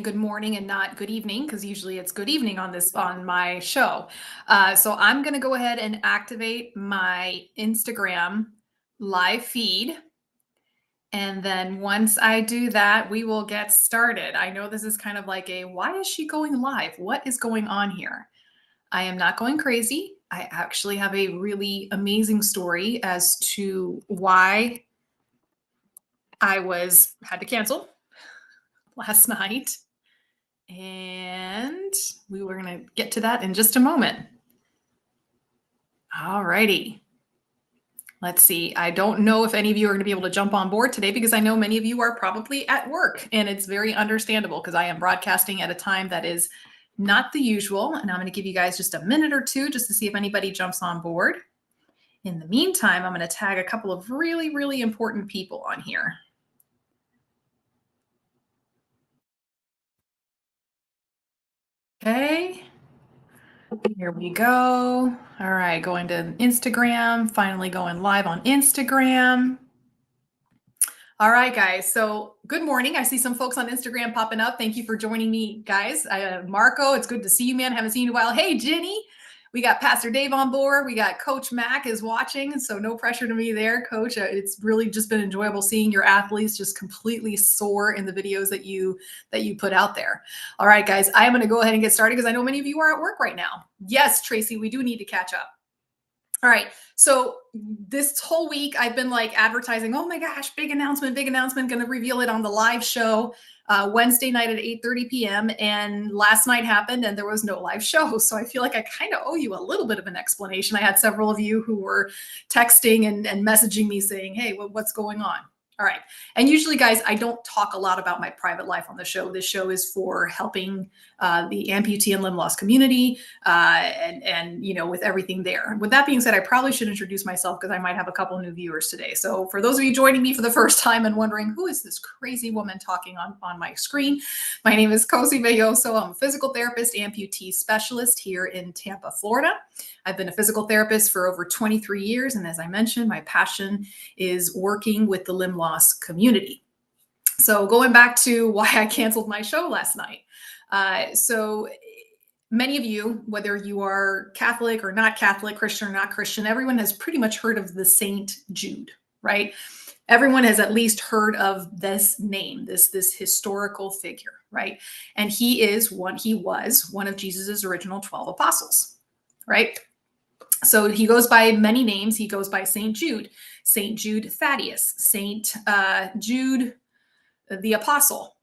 good morning and not good evening, because usually it's good evening on my show. So I'm going to go ahead and activate my Instagram live feed. And then once I do that, we will get started. I know this is kind of like why is she going live? What is going on here? I am not going crazy. I actually have a really amazing story as to why I had to cancel last night. And we were going to get to that in just a moment. All righty. Let's see. I don't know if any of you are going to be able to jump on board today because I know many of you are probably at work, and it's very understandable because I am broadcasting at a time that is not the usual. And I'm going to give you guys just a minute or two just to see if anybody jumps on board. In the meantime, I'm going to tag a couple of really, really important people on here. Okay. Here we go. All right, going to Instagram, finally going live on Instagram. All right, guys. So good morning. I see some folks on Instagram popping up. Thank you for joining me, guys. Marco, it's good to see you, man. Haven't seen you in a while. Hey, Jenny. We got Pastor Dave on board. We got Coach Mac is watching. So no pressure to me there, Coach. It's really just been enjoyable seeing your athletes just completely soar in the videos that you put out there. All right, guys, I am going to go ahead and get started because I know many of you are at work right now. Yes, Tracy, we do need to catch up. All right. So this whole week I've been like advertising, oh my gosh, big announcement, going to reveal it on the live show Wednesday night at 8:30 p.m. And last night happened and there was no live show. So I feel like I kind of owe you a little bit of an explanation. I had several of you who were texting and messaging me saying, hey, what's going on? All right. And usually, guys, I don't talk a lot about my private life on the show. This show is for helping the amputee and limb loss community and with everything there. With that being said, I probably should introduce myself because I might have a couple new viewers today. So for those of you joining me for the first time and wondering, who is this crazy woman talking on my screen? My name is Cozy Belloso. I'm a physical therapist, amputee specialist here in Tampa, Florida. I've been a physical therapist for over 23 years. And as I mentioned, my passion is working with the limb loss community. So going back to why I canceled my show last night. So many of you, whether you are Catholic or not Catholic, Christian or not Christian, everyone has pretty much heard of the Saint Jude, right? Everyone has at least heard of this name, this historical figure, right? And he was one of Jesus's original 12 apostles, right? So he goes by many names. He goes by St. Jude Thaddeus, St. Jude the Apostle,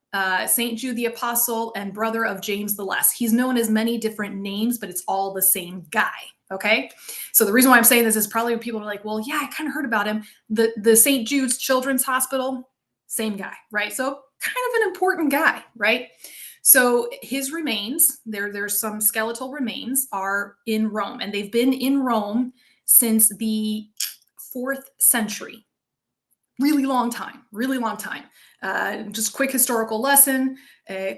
St. Jude the Apostle, and brother of James the Less. He's known as many different names, but it's all the same guy. Okay. So the reason why I'm saying this is probably people are like, well, yeah, I kind of heard about him. The St. Jude's Children's Hospital, same guy, right? So kind of an important guy, right? So his remains, there's some skeletal remains, are in Rome, and they've been in Rome since the 4th century. Really long time. Just quick historical lesson.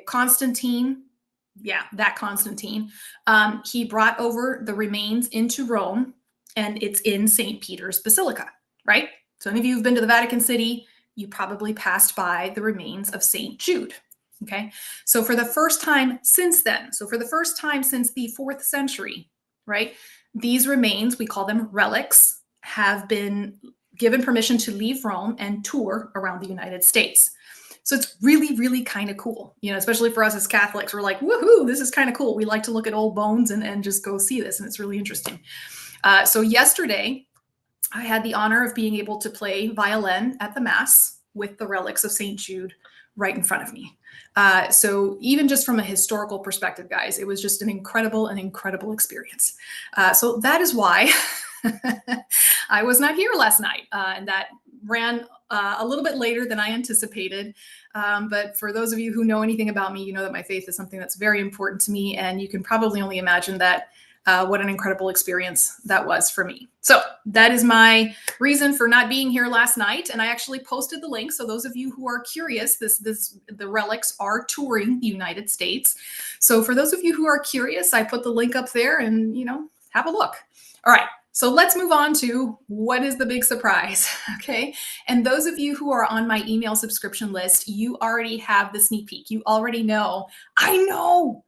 Constantine, he brought over the remains into Rome, and it's in St. Peter's Basilica, right? So any of you who've been to the Vatican City, you probably passed by the remains of St. Jude. Okay, so for the first time since then, since the 4th century, right, these remains, we call them relics, have been given permission to leave Rome and tour around the United States. So it's really, really kind of cool, especially for us as Catholics. We're like, woohoo, this is kind of cool. We like to look at old bones and just go see this, and it's really interesting. So yesterday, I had the honor of being able to play violin at the Mass with the relics of St. Jude right in front of me. So even just from a historical perspective, guys, it was just an incredible experience. So that is why I was not here last night. And that ran a little bit later than I anticipated. But for those of you who know anything about me, you know that my faith is something that's very important to me. And you can probably only imagine that what an incredible experience that was for me. So that is my reason for not being here last night. And I actually posted the link. So those of you who are curious, the relics are touring the United States. So for those of you who are curious, I put the link up there and, have a look. All right. So let's move on to what is the big surprise, okay? And those of you who are on my email subscription list, you already have the sneak peek. You already know. I know,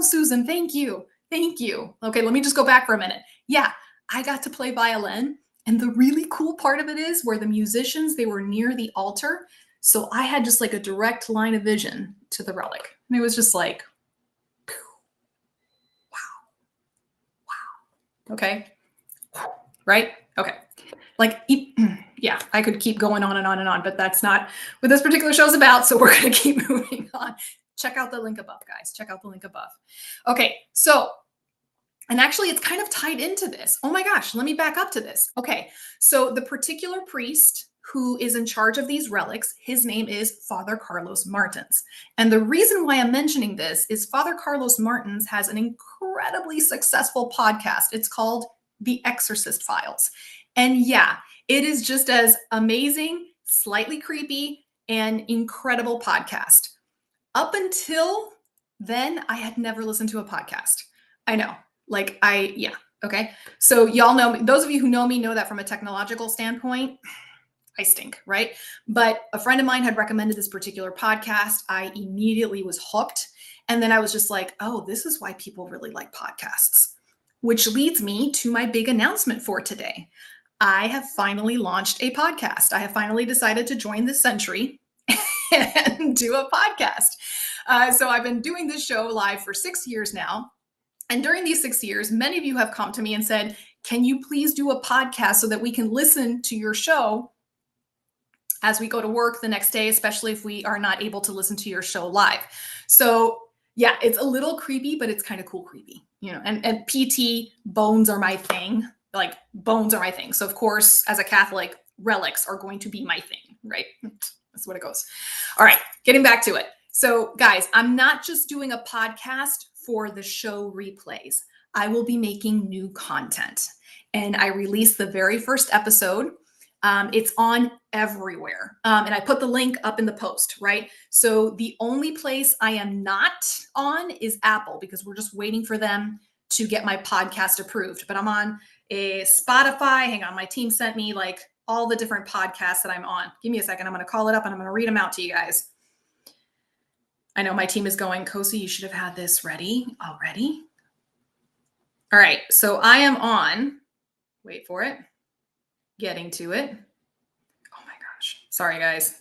Susan. Thank you. Thank you. Okay, let me just go back for a minute. Yeah, I got to play violin. And the really cool part of it is where the musicians, they were near the altar. So I had just like a direct line of vision to the relic. And it was just like, wow. Okay. Right? Okay. Like, yeah, I could keep going on and on and on, but that's not what this particular show is about. So we're going to keep moving on. Check out the link above, guys. Check out the link above. Okay. So, and actually, it's kind of tied into this. Oh my gosh, let me back up to this. Okay. So the particular priest who is in charge of these relics, his name is Father Carlos Martins. And the reason why I'm mentioning this is Father Carlos Martins has an incredibly successful podcast. It's called The Exorcist Files. And yeah, it is just as amazing, slightly creepy, and incredible podcast. Up until then, I had never listened to a podcast. I know, yeah, okay. So y'all know me. Those of you who know me know that from a technological standpoint, I stink, right? But a friend of mine had recommended this particular podcast. I immediately was hooked. And then I was just like, oh, this is why people really like podcasts. Which leads me to my big announcement for today. I have finally launched a podcast. I have finally decided to join the century and do a podcast. So I've been doing this show live for 6 years now. And during these 6 years, many of you have come to me and said, can you please do a podcast so that we can listen to your show as we go to work the next day, especially if we are not able to listen to your show live. So yeah, it's a little creepy, but it's kind of cool creepy, you know, and PT bones are my thing. Like bones are my thing. So of course, as a Catholic, relics are going to be my thing, right? That's what it goes. All right, getting back to it. So guys, I'm not just doing a podcast for the show replays. I will be making new content. And I released the very first episode. It's on everywhere. And I put the link up in the post, right? So the only place I am not on is Apple because we're just waiting for them to get my podcast approved. But I'm on a Spotify. Hang on, my team sent me like all the different podcasts that I'm on. Give me a second. I'm going to call it up and I'm going to read them out to you guys. I know my team is going, Kosi, you should have had this ready already. All right. So I am on, wait for it. Getting to it. Oh my gosh. Sorry, guys.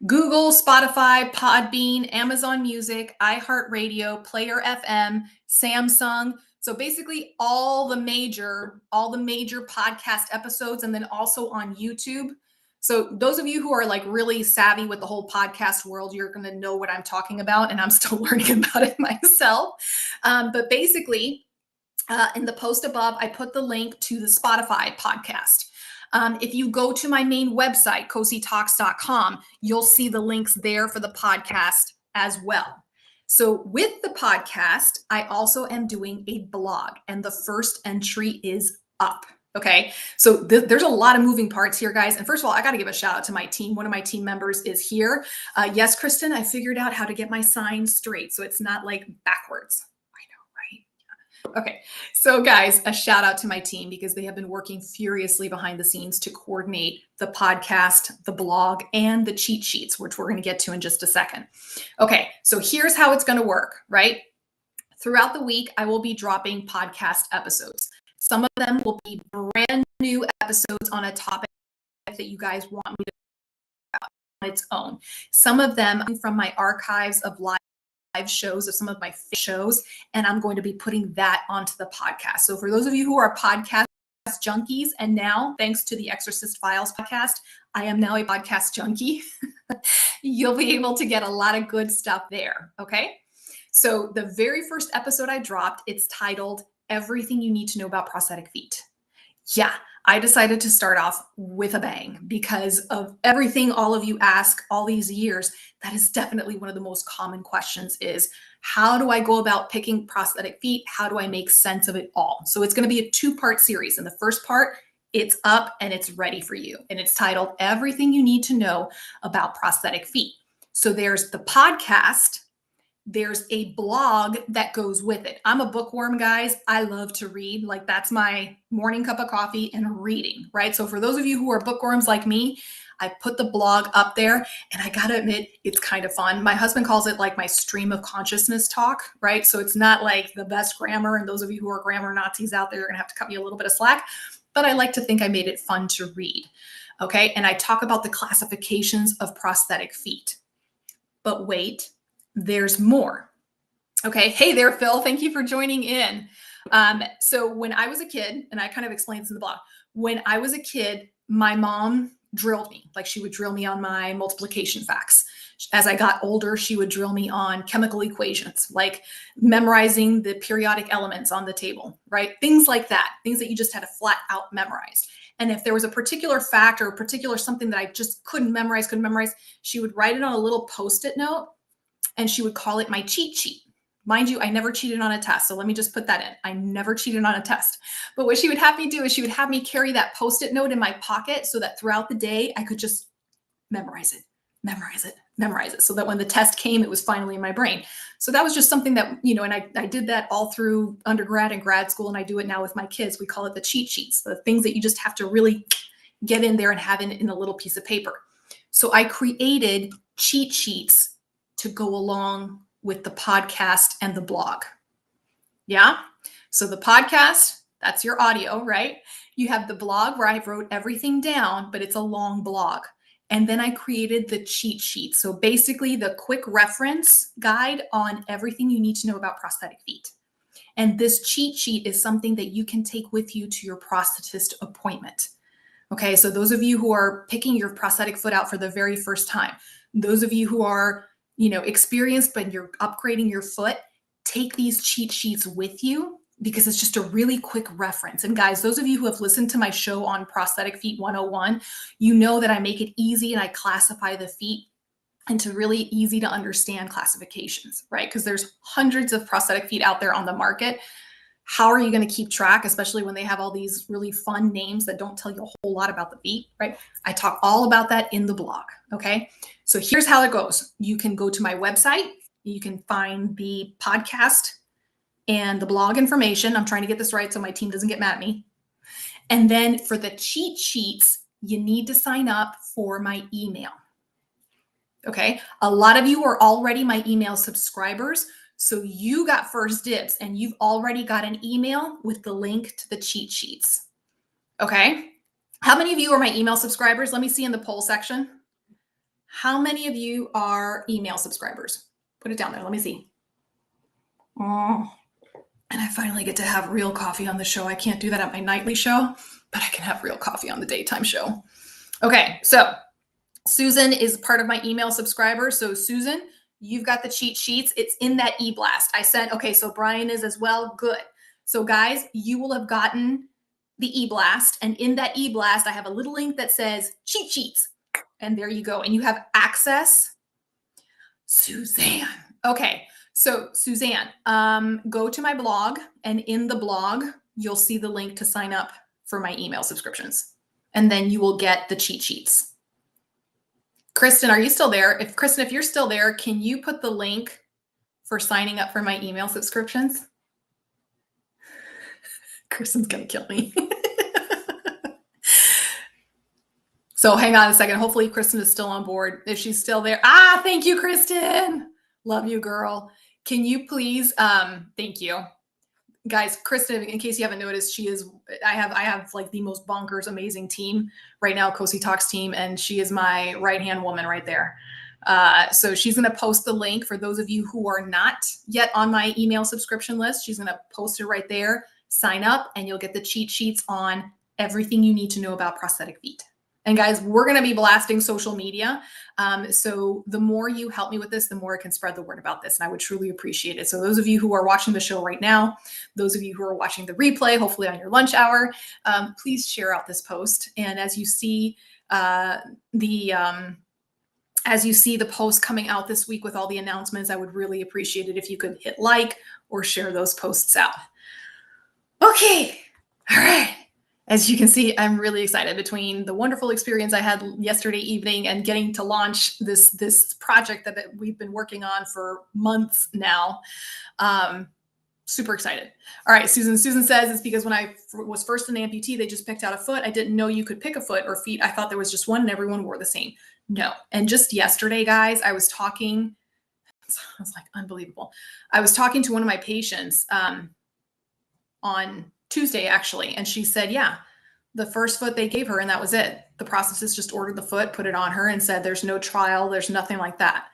Google, Spotify, Podbean, Amazon Music, iHeartRadio, Player FM, Samsung. So basically all the major podcast episodes, and then also on YouTube. So those of you who are like really savvy with the whole podcast world, you're going to know what I'm talking about. And I'm still learning about it myself. But basically, in the post above, I put the link to the Spotify podcast. If you go to my main website, kositalks.com, you'll see the links there for the podcast as well. So with the podcast, I also am doing a blog, and the first entry is up. Okay. So there's a lot of moving parts here, guys. And first of all, I got to give a shout out to my team. One of my team members is here. Yes, Kristen, I figured out how to get my sign straight, so it's not like backwards. Okay, so guys, a shout out to my team because they have been working furiously behind the scenes to coordinate the podcast, the blog, and the cheat sheets, which we're going to get to in just a second. Okay, so here's how it's going to work, right? Throughout the week, I will be dropping podcast episodes. Some of them will be brand new episodes on a topic that you guys want me to talk about on its own. Some of them from my archives of live shows of some of my shows, and I'm going to be putting that onto the podcast. So for those of you who are podcast junkies, and now thanks to the Exorcist Files podcast, I am now a podcast junkie. You'll be able to get a lot of good stuff there. Okay. So the very first episode I dropped, it's titled Everything You Need to Know About Prosthetic Feet. Yeah, I decided to start off with a bang because of everything all of you ask all these years. That is definitely one of the most common questions is, how do I go about picking prosthetic feet? How do I make sense of it all? So it's going to be a 2-part series. And the first part, it's up and it's ready for you. And it's titled Everything You Need to Know About Prosthetic Feet. So there's the podcast, there's a blog that goes with it. I'm a bookworm, guys. I love to read. Like, that's my morning cup of coffee and reading, right? So for those of you who are bookworms like me, I put the blog up there, and I gotta admit, it's kind of fun. My husband calls it like my stream of consciousness talk, right? So it's not like the best grammar, and those of you who are grammar Nazis out there, you're gonna have to cut me a little bit of slack, but I like to think I made it fun to read, okay? And I talk about the classifications of prosthetic feet. But wait, there's more. Okay. Hey there, Phil. Thank you for joining in. So when I was a kid, and I kind of explained this in the blog, when I was a kid, my mom drilled me. Like, she would drill me on my multiplication facts. As I got older, she would drill me on chemical equations, like memorizing the periodic elements on the table, right? Things like that, things that you just had to flat out memorize. And if there was a particular fact or a particular something that I just couldn't memorize, she would write it on a little Post-it note, and she would call it my cheat sheet. Mind you, I never cheated on a test. So let me just put that in. I never cheated on a test. But what she would have me do is she would have me carry that Post-it note in my pocket so that throughout the day, I could just memorize it, so that when the test came, it was finally in my brain. So that was just something that, and I did that all through undergrad and grad school, and I do it now with my kids. We call it the cheat sheets, the things that you just have to really get in there and have in a little piece of paper. So I created cheat sheets to go along with the podcast and the blog. Yeah. So the podcast, that's your audio, right? You have the blog where I wrote everything down, but it's a long blog. And then I created the cheat sheet. So basically the quick reference guide on everything you need to know about prosthetic feet. And this cheat sheet is something that you can take with you to your prosthetist appointment. Okay. So those of you who are picking your prosthetic foot out for the very first time, those of you who are experienced, but you're upgrading your foot, take these cheat sheets with you, because it's just a really quick reference. And guys, those of you who have listened to my show on Prosthetic Feet 101, you know that I make it easy and I classify the feet into really easy to understand classifications, right? Because there's hundreds of prosthetic feet out there on the market. How are you going to keep track, especially when they have all these really fun names that don't tell you a whole lot about the feet, right? I talk all about that in the blog, okay? So here's how it goes. You can go to my website. You can find the podcast and the blog information. I'm trying to get this right so my team doesn't get mad at me. And then for the cheat sheets, you need to sign up for my email, okay? A lot of you are already my email subscribers. So you got first dibs, and you've already got an email with the link to the cheat sheets. Okay. How many of you are my email subscribers? Let me see in the poll section. How many of you are email subscribers? Put it down there. Let me see. Oh, and I finally get to have real coffee on the show. I can't do that at my nightly show, but I can have real coffee on the daytime show. Okay. So Susan is part of my email subscriber. So Susan, you've got the cheat sheets. It's in that e-blast I sent. Okay, so Brian is as well. Good. So guys, you will have gotten the e-blast. And in that e-blast, I have a little link that says cheat sheets. And there you go. And you have access. Suzanne. Okay, so Suzanne, go to my blog. And in the blog, you'll see the link to sign up for my email subscriptions. And then you will get the cheat sheets. Kristen, are you still there? If you're still there, can you put the link for signing up for my email subscriptions? Kristen's going to kill me. So hang on a second. Hopefully Kristen is still on board. If she's still there. Thank you, Kristen. Love you, girl. Can you please, thank you. Guys, Kristen, in case you haven't noticed, I have like the most bonkers, amazing team right now, Kosi Talks team, and she is my right-hand woman right there. So she's going to post the link for those of you who are not yet on my email subscription list. She's going to post it right there. Sign up and you'll get the cheat sheets on everything you need to know about prosthetic feet. And guys, we're going to be blasting social media. So the more you help me with this, the more I can spread the word about this. And I would truly appreciate it. So those of you who are watching the show right now, those of you who are watching the replay, hopefully on your lunch hour, please share out this post. And as you see the post coming out this week with all the announcements, I would really appreciate it if you could hit like or share those posts out. Okay. All right. as you can see, I'm really excited between the wonderful experience I had yesterday evening and getting to launch this project that we've been working on for months now. Um, Super excited. All right, Susan. Susan says it's because when I was first an amputee, they just picked out a foot. I didn't know you could pick a foot or feet. I thought there was just one and everyone wore the same. No. And just yesterday, guys, I was talking. I was like, unbelievable. I was talking to one of my patients on Tuesday, actually, and she said, yeah, the first foot they gave her, and that was it. The prosthetist just ordered the foot, put it on her, and said, there's no trial, there's nothing like that.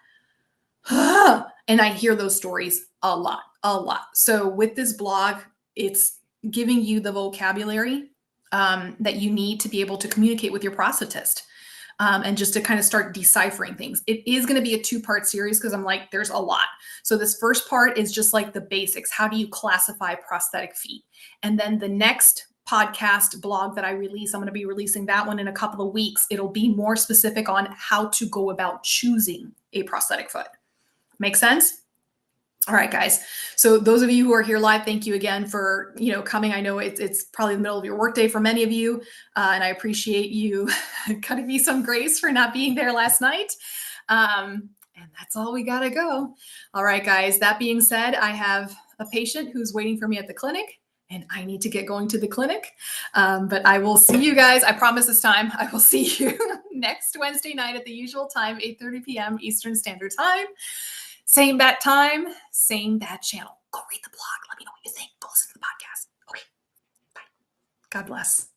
And I hear those stories a lot, a lot. So with this blog, it's giving you the vocabulary that you need to be able to communicate with your prosthetist. And just to kind of start deciphering things. It is going to be a 2-part series because I'm like, there's a lot. So this first part is just like the basics. How do you classify prosthetic feet? And then the next podcast blog that I release, I'm going to be releasing that one in a couple of weeks. It'll be more specific on how to go about choosing a prosthetic foot. Make sense? All right, guys. So those of you who are here live, thank you again for coming. I know it's probably the middle of your workday for many of you, and I appreciate you cutting me some grace for not being there last night. And that's all we gotta go. All right, guys. That being said, I have a patient who's waiting for me at the clinic, and I need to get going to the clinic. But I will see you guys. I promise this time I will see you next Wednesday night at the usual time, 8:30 p.m. Eastern Standard Time. Same bat time, same bat channel. Go read the blog. Let me know what you think. Go listen to the podcast. Okay. Bye. God bless.